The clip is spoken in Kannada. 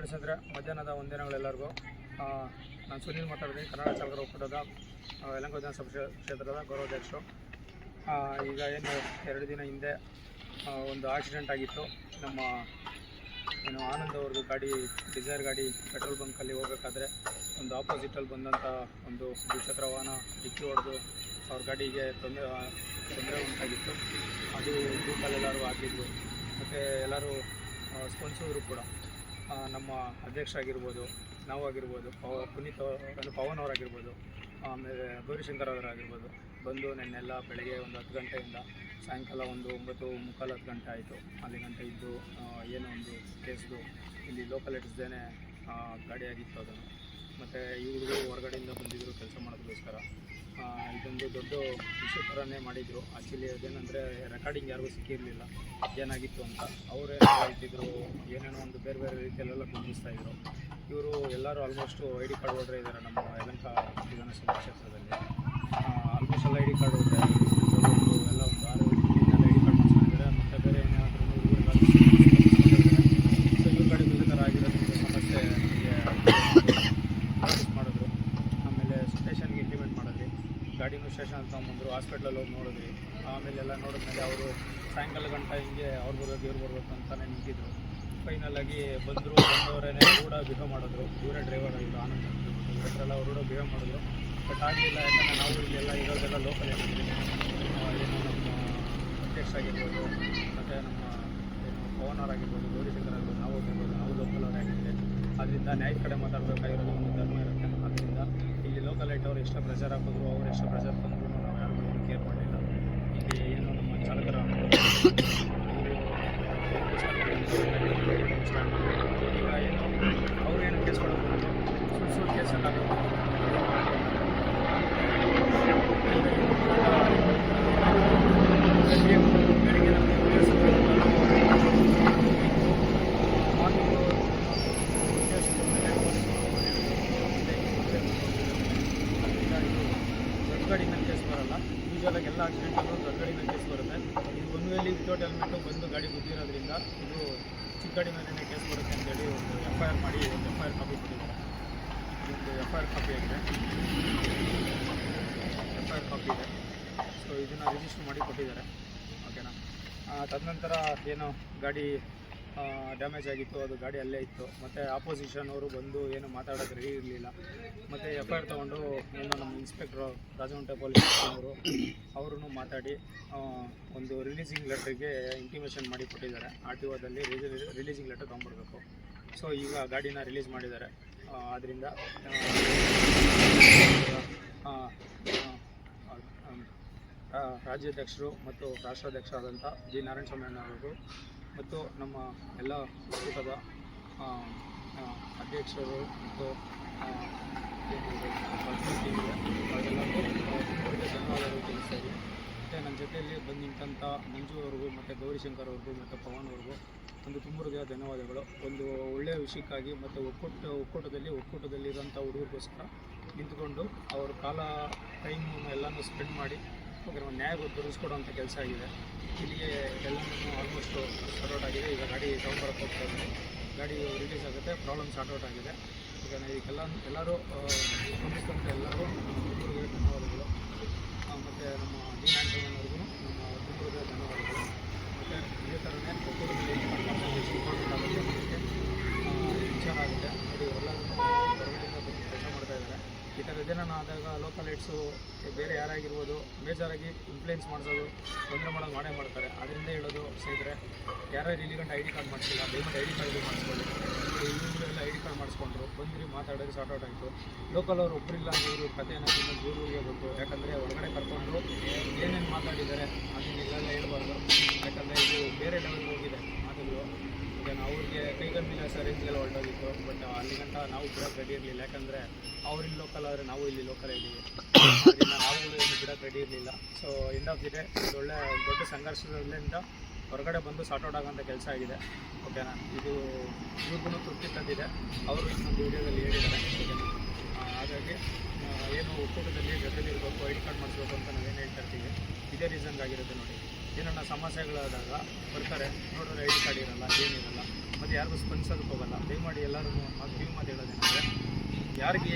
ನಡೆಸಿದ್ರೆ ಮಧ್ಯಾಹ್ನದ ವಂದನೆಗಳೆಲ್ಲರಿಗೂ. ನಾನು ಸುನೀಲ್ ಮಾತಾಡ್ತೀನಿ, ಕನ್ನಡ ಚಾಲಕರ ಒಕ್ಕೂಟದ ಯಲಹಂಕ ವಿಧಾನಸಭಾ ಕ್ಷೇತ್ರದ ಗೌರವಾಧ್ಯಕ್ಷರು. ಈಗ ಏನು 2 ದಿನ ಹಿಂದೆ ಒಂದು ಆಕ್ಸಿಡೆಂಟ್ ಆಗಿತ್ತು. ನಮ್ಮ ಆನಂದ್ ಅವ್ರದ್ದು ಗಾಡಿ, ಡಿಸೈರ್ ಗಾಡಿ ಪೆಟ್ರೋಲ್ ಬಂಕಲ್ಲಿ ಹೋಗಬೇಕಾದ್ರೆ ಒಂದು ಆಪೋಸಿಟಲ್ಲಿ ಬಂದಂಥ ಒಂದು ದ್ವಿಚಕ್ರ ವಾಹನ ಡಿಕ್ಕಿ ಹೊಡೆದು ಅವ್ರ ಗಾಡಿಗೆ ತೊಂದರೆ ಉಂಟಾಗಿತ್ತು. ಅದು ಗ್ರೂಪಲ್ಲೆಲ್ಲರೂ ಆಗಿದ್ದು, ಮತ್ತು ಎಲ್ಲರೂ ಸ್ಪಂದಿಸಿದ್ರು ಕೂಡ. ನಮ್ಮ ಅಧ್ಯಕ್ಷ ಆಗಿರ್ಬೋದು, ನಾವಾಗಿರ್ಬೋದು, ಪುನೀತ್ ಪವನ್ ಅವರಾಗಿರ್ಬೋದು, ಆಮೇಲೆ ಗೌರಿಶಂಕರ್ ಅವರಾಗಿರ್ಬೋದು, ಬಂದು ನೆನ್ನೆಲ್ಲ ಬೆಳಗ್ಗೆ ಒಂದು 10 ಗಂಟೆಯಿಂದ ಸಾಯಂಕಾಲ ಒಂದು 9:45 10 ಗಂಟೆ ಆಯಿತು. ಅಲ್ಲಿ ಗಂಟೆ ಇದ್ದು ಏನೋ ಒಂದು ಕೇಸ್ದು ಇಲ್ಲಿ ಲೋಕಲ್ ಇಟ್ಟಿಸ್ದೇ ಗಾಡಿಯಾಗಿತ್ತು ಅದನ್ನು. ಮತ್ತು ಇವರು ಹೊರಗಡೆಯಿಂದ ಬಂದಿದ್ದರು ಕೆಲಸ ಮಾಡೋದಕ್ಕೋಸ್ಕರ. ಇದೊಂದು ದೊಡ್ಡ ವಿಷಯ ಥರನೇ ಮಾಡಿದರು. ಆ್ಯಕ್ಚುಲಿ ಅದೇನೆಂದರೆ ರೆಕಾರ್ಡಿಂಗ್ ಯಾರಿಗೂ ಸಿಕ್ಕಿರಲಿಲ್ಲ ಏನಾಗಿತ್ತು ಅಂತ. ಅವರೇನೋ ಹೇಳ್ತಿದ್ರು, ಏನೇನೋ ಒಂದು ಬೇರೆ ಬೇರೆ ರೀತಿಯಲ್ಲೆಲ್ಲ ಬಿಂಬಿಸ್ತಾಯಿದ್ರು. ಇವರು ಎಲ್ಲರೂ ಆಲ್ಮೋಸ್ಟು ID ಕಾರ್ಡ್ ಹೋಲ್ಡರ್ ಇದ್ದಾರೆ ನಮ್ಮ ಯಲಹಂಕ ವಿಧಾನಸಭಾ ಕ್ಷೇತ್ರದಲ್ಲಿ. ಆಲ್ಮೋಸ್ಟ್ ಎಲ್ಲ ID ಕಾರ್ಡ್ ಹೋಲ್ಡರ್ ಎಲ್ಲ ಒಂದು 6 ದಿನದಿಂದ ID ಕಾರ್ಡ್ ಮಾಡಿಸ್ಕೊಂಡಿದ್ದಾರೆ. ಮತ್ತು ಬೇರೆ ಏನಾದರೂ ಇವ್ರ ಗಾಡಿ ವಿಸಿಟರ್ ಆಗಿರೋದ್ರಿಂದ ಸಮಸ್ಯೆ ನೋಟಿಸ್ ಮಾಡಿದ್ರು. ಆಮೇಲೆ ಸ್ಟೇಷನ್ಗೆ ಇಂಟಿಮೇಟ್ ಮಾಡಿದ್ರಿ, ಗಾಡಿನೂ ಸ್ಟೇಷನ್ ತೊಗೊಂಬಂದರು, ಹಾಸ್ಪಿಟ್ಲಲ್ಲಿ ಹೋಗಿ ನೋಡಿದ್ರಿ. ಆಮೇಲೆ ಎಲ್ಲ ನೋಡಿದ್ಮೇಲೆ ಅವರು ಸಾಯಂಕಾಲ ಗಂಟೆ ಹಿಂಗೆ ಅವ್ರು ಬರ್ಬೇಕು ಇವ್ರು ಬರ್ಬೇಕು ಅಂತಲೇ ನಿಂತಿದ್ರು. ಫೈನಲಾಗಿ ಬಂದವರೇ ಕೂಡ ಬಿಹೇವ್ ಮಾಡಿದ್ರು. ಇವರೇ ಡ್ರೈವರ್ ಆಗಿದ್ರು, ಆನಂದ್ ಇವರೆಲ್ಲ ಅವರು ಕೂಡ ಬಿಹೇವ್ ಮಾಡಿದ್ರು. ಬಟ್ ಆಗಲಿಲ್ಲ, ಯಾಕಂದರೆ ನಾವು ಇಲ್ಲೆಲ್ಲ ಇರೋದೆಲ್ಲ ಲೋಕಲ್ ಆಗಿದ್ದೀವಿ. ಏನು ನಮ್ಮ ಅಧ್ಯಕ್ಷ ಆಗಿರ್ಬೋದು, ಮತ್ತು ನಮ್ಮ ಪವನ್ ಅವರಾಗಿರ್ಬೋದು, ಗೌರಿಶಂಕರ್ ಆಗಿರ್ಬೋದು, ನಾವು ಹೋಗಿರ್ಬೋದು, ನಾವು ಲೋಕಲ್ ಅವರೇ ಆಗಿದ್ದೀವಿ. ಅದರಿಂದ ನ್ಯಾಯದ ಕಡೆ ಮಾತಾಡಬೇಕಾಗಿರೋದು ಒಂದು ಧರ್ಮ ಇರುತ್ತೆ. ಅದರಿಂದ ಇಲ್ಲಿ ಲೋಕಲ್ ಐಟವ್ರು ಎಷ್ಟು ಪ್ರೆಷರ್ ಹಾಕಿದ್ರು, ಅವ್ರು ಎಷ್ಟು ಪ್ರೆಷರ್ ತಂದ್ರು ನಾವು ಯಾರು ಕೇರ್ ಮಾಡಲಿಲ್ಲ. ಇಲ್ಲಿ ಏನು ನಮ್ಮ ಚಾಲಕರ ಈಗ ಏನು ಅವ್ರೇನು ಕೇಸ್ ಕೊಡೋದು ಸುಳ್ಳು ಕೇಸಲ್ಲಿ ಆಗೋದು. ಬೆಳಿಗ್ಗೆ ನಮಗೆ ದೊಡ್ಡ ಗಾಡಿ ಮೇಲೆ ಕೇಸ್ ಬರೋಲ್ಲ. ಯೂಶಲಾಗಿ ಎಲ್ಲ ಆಕ್ಸಿಡೆಂಟಲ್ಲೂ ದೊಡ್ಡ ಗಾಡಿ ಮೇಲೆ ಕೇಸ್ ಬರುತ್ತೆ. ಇದು ಒಂದು ವೇಳೆ ವಿತೌಟ್ ಹೆಲ್ಮೆಟ್ಟು ಬಂದು ಗಾಡಿ ಗುದ್ದಿರೋದ್ರಿಂದ ಇದು ಚಿಕ್ಕ ಗಾಡಿ ಮೇಲೇ ಕೇಸ್ ಬರುತ್ತೆ ಅಂತೇಳಿ ಒಂದು FIR ಮಾಡಿ ಒಂದು FIR ಕಾಪಿ ಕೊಟ್ಟಿದ್ದಾರೆ. ಒಂದು FIR ಕಾಪಿ ಆಗಿದೆ, FIR ಕಾಪಿ ಇದೆ. ಸೊ ಇದನ್ನು ರಿಜಿಸ್ಟರ್ ಮಾಡಿ ಕೊಟ್ಟಿದ್ದಾರೆ. ಓಕೆನಾ. ತದನಂತರ ಏನು ಗಾಡಿ ಡ್ಯಾಮೇಜ್ ಆಗಿತ್ತು, ಅದು ಗಾಡಿ ಅಲ್ಲೇ ಇತ್ತು. ಮತ್ತು ಆಪೋಸಿಷನ್ ಅವರು ಬಂದು ಏನು ಮಾತಾಡೋಕ್ಕೆ ರೆಡಿ ಇರಲಿಲ್ಲ. ಮತ್ತು FIR ತೊಗೊಂಡು ಏನು ನಮ್ಮ ಇನ್ಸ್ಪೆಕ್ಟ್ರು ರಾಜಗುಂಟೆ ಪೊಲೀಸ್ ಅವರು ಮಾತಾಡಿ ಒಂದು ರಿಲೀಸಿಂಗ್ ಲೆಟ್ರಿಗೆ ಇಂಟಿಮೇಷನ್ ಮಾಡಿ ಕೊಟ್ಟಿದ್ದಾರೆ. RTOದಲ್ಲಿ ರಿಲೀಸಿಂಗ್ ಲೆಟರ್ ತೊಗೊಂಬರ್ಬೇಕು. ಸೊ ಈಗ ಗಾಡಿನ ರಿಲೀಸ್ ಮಾಡಿದ್ದಾರೆ. ಆದ್ದರಿಂದ ರಾಜ್ಯಾಧ್ಯಕ್ಷರು ಮತ್ತು ರಾಷ್ಟ್ರಾಧ್ಯಕ್ಷರಾದಂಥ ಜಿ ನಾರಾಯಣಸ್ವಾಮಿ ಅವರು ಮತ್ತು ನಮ್ಮ ಎಲ್ಲ ಒಕ್ಕೂಟದ ಅಧ್ಯಕ್ಷರು ಮತ್ತು ಅದೆಲ್ಲರಿಗೂ ಧನ್ಯವಾದಗಳು ತಿಳಿಸ್ತಾ ಇದ್ದೀವಿ. ಮತ್ತು ನನ್ನ ಜೊತೆಯಲ್ಲಿ ಬಂದು ನಿಂತಂಥ ಮಂಜು ಅವ್ರಿಗೂ ಮತ್ತು ಗೌರಿಶಂಕರ್ ಅವ್ರಿಗೂ ಮತ್ತು ಪವನ್ ಅವ್ರಿಗೂ ಒಂದು ತುಂಬ ಹೃದಯ ಧನ್ಯವಾದಗಳು. ಒಂದು ಒಳ್ಳೆಯ ವಿಷಯಕ್ಕಾಗಿ ಮತ್ತು ಒಕ್ಕೂಟದಲ್ಲಿರೋಂಥ ಹುಡುಗರಿಗೋಸ್ಕರ ನಿಂತ್ಕೊಂಡು ಅವ್ರ ಟೈಮು ಎಲ್ಲನೂ ಸ್ಪೆಂಡ್ ಮಾಡಿ ನ್ಯಾಯ ದೊರಕಿಸ್ಕೊಡುವಂಥ ಕೆಲಸ ಆಗಿದೆ. ಇಲ್ಲಿಗೆ ಎಲ್ಲನೂ ಆಲ್ಮೋಸ್ಟು ಸಾರ್ಟ್ಔಟ್ ಆಗಿದೆ. ಈಗ ಗಾಡಿ ತೊಗೊಂಬರಕ್ಕೆ ಹೋಗ್ತಾ ಇದ್ದೀನಿ, ಗಾಡಿ ರಿಲೀಸ್ ಆಗುತ್ತೆ, ಪ್ರಾಬ್ಲಮ್ ಸಾರ್ಟ್ಔಟ್ ಆಗಿದೆ. ಈಗ ಎಲ್ಲರೂ ಸ್ಪಂದಿಸಿದಂಥ ಎಲ್ಲರಿಗೂ ತುಂಬ ಧನ್ಯವಾದಗಳು. ಮತ್ತು ನಮ್ಮ ಡಿ ನಾರಾಯಣಸ್ವಾಮಿಯವ್ರಿಗೂ ನಮ್ಮ ತುಂಬ ಧನ್ಯವಾದಗಳು. ಮತ್ತು ಇದೇ ಥರನೇ ಒಕ್ಕೂಟದಲ್ಲಿ ವಿಚಾರ ಆಗುತ್ತೆ. ನೋಡಿ ಎಲ್ಲರೂ ಹೊರಗಡೆಯಿಂದ ಬಂದು ಕೆಲಸ ಮಾಡ್ತಾಯಿದ್ದಾರೆ. ಈ ಥರ ಆದಾಗ ಲೋಕಲ್ ಲೈಟ್ಸು ಬೇರೆ ಯಾರಾಗಿರ್ಬೋದು ಬೇಜಾರಾಗಿ ಇನ್ಫ್ಲುಯೆನ್ಸ್ ಮಾಡಿಸೋದು, ತೊಂದರೆ ಮಾಡೋದು ಮಾಡ್ತಾರೆ. ಅದರಿಂದ ಹೇಳೋದು ಸ್ನೇಹಿತರೆ, ಯಾರ್ಯಾರು ಇಲ್ಲಿ ಗಂಟೆ ID ಕಾರ್ಡ್ ಮಾಡಿಸಿಲ್ಲ ದಯಮಾಡಿ ID ಕಾರ್ಡ್ ಮಾಡಿಸ್ಕೊಳ್ಳಿ. ಇವರೆಲ್ಲ ID ಕಾರ್ಡ್ ಮಾಡಿಸ್ಕೊಂಡ್ರು, ಬಂದ್ರಿ ಮಾತಾಡೋದು ಸಾರ್ಟ್ಔಟ್ ಆಯಿತು. ಲೋಕಲ್ ಅವರು ಒಬ್ಬರಿಲ್ಲ ಅಂದರೆ ಇವರು ಕಥೆ ಏನಾದ್ರು ಊರಿಗೆ ಬಂತು. ಯಾಕಂದರೆ ಹೊರಗಡೆ ಕರ್ಕೊಂಡು ಏನೇನು ಮಾತಾಡಿದ್ದಾರೆ ಅದನ್ನ ಇಲ್ಲೆಲ್ಲ ಹೇಳ್ಬಾರ್ದು. ಯಾಕಂದರೆ ಇದು ಬೇರೆ ಲೆವೆಲ್ಗೆ ಹೋಗಿದೆ ಮಾತುಗಳು. ಈಗ ಅವ್ರಿಗೆ ಕೈಗಂಬಿಲ್ಲ ಸರ್ ರೇಂಜ್ಗೆಲ್ಲ ಹೊರಟೋಗಿತ್ತು. ಬಟ್ ಅಲ್ಲಿ ಗಂಟ ನಾವು ಬಿಡೋಕ್ಕೆ ರೆಡಿ ಇರಲಿಲ್ಲ. ಯಾಕಂದರೆ ಅವ್ರು ಇಲ್ಲಿ ಲೋಕಲ್ ಆದರೆ ನಾವು ಇಲ್ಲಿ ಲೋಕಲ್ ಇದ್ದೀವಿ. ಅದರಿಂದ ನಾವುಗಳು ಏನು ಬಿಡೋಕ್ಕೆ ರೆಡಿ ಇರಲಿಲ್ಲ. So end of the day ಒಳ್ಳೆ ದೊಡ್ಡ ಸಂಘರ್ಷದಿಂದ ಹೊರಗಡೆ ಬಂದು ಸಾರ್ಟ್ಔಟ್ ಆಗೋಂಥ ಕೆಲಸ ಆಗಿದೆ. ಓಕೆನಾ. ಇದು ಇವ್ರಿಗೂ ತೃಪ್ತಿ ತಂದಿದೆ. ಅವರು ಇನ್ನೊಂದು ವೀಡಿಯೋದಲ್ಲಿ ಹೇಳಿದ್ದಾರೆ. ಓಕೆನಾ. ಹಾಗಾಗಿ ಏನು ಒಕ್ಕೂಟದಲ್ಲಿ ಜೊತೆಲಿರಬೇಕು, ID ಕಾರ್ಡ್ ಮಾಡಿಸ್ಬೇಕು ಅಂತ ನಾವೇನು ಹೇಳ್ತಾ ಇರ್ತೀವಿ, ಇದೇ ರೀಸನ್ಗಾಗಿರುತ್ತೆ ನೋಡಿ. ಏನನ್ನ ಸಮಸ್ಯೆಗಳಾದಾಗ ಬರ್ತಾರೆ, ನೋಡಿದ್ರೆ ಐ ಡಿ ಕಾರ್ಡ್ ಇರಲ್ಲ, ಏನಿರಲ್ಲ, ಮತ್ತು ಯಾರಿಗೂ ಸ್ಪಂದಿಸೋದಕ್ಕೆ ಹೋಗಲ್ಲ. ದಯಮಾಡಿ ಎಲ್ಲರೂ ಕಿವಿ ಮಾತು ಹೇಳೋದೇನೆಂದರೆ, ಯಾರಿಗೆ